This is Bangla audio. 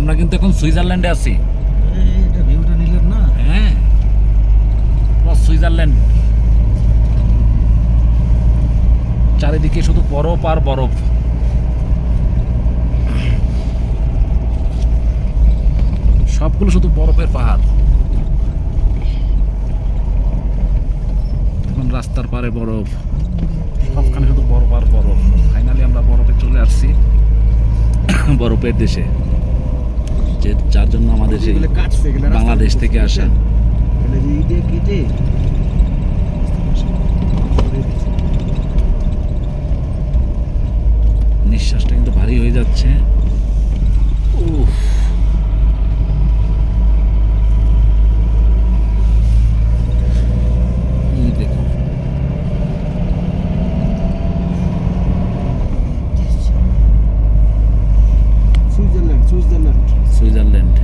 আমরা কিন্তু এখন সুইজারল্যান্ডে আছি। এটা ভিউটা নিলেন না? হ্যাঁ, সুইজারল্যান্ড, চারিদিকে শুধু বরফ আর বরফ। সবগুলো শুধু বরফের পাহাড়। এখন রাস্তার পারে বরফ, সবখানে শুধু বরফ আর বরফ। ফাইনালি আমরা বরফে চলে আসছি, বরফের দেশে, যে যার জন্য আমাদের সেই এগুলো কাটছে, এগুলো রাস্তার বাংলাদেশ মধ্যে থেকে আসা। এগুলো যে ই দিয়ে কেটে নিঃশ্বাসটা কিন্তু ভারী হয়ে যাচ্ছে। উফ, এই দেখুন, সুইজারল্যান্ড সুইজারল্যান্ড।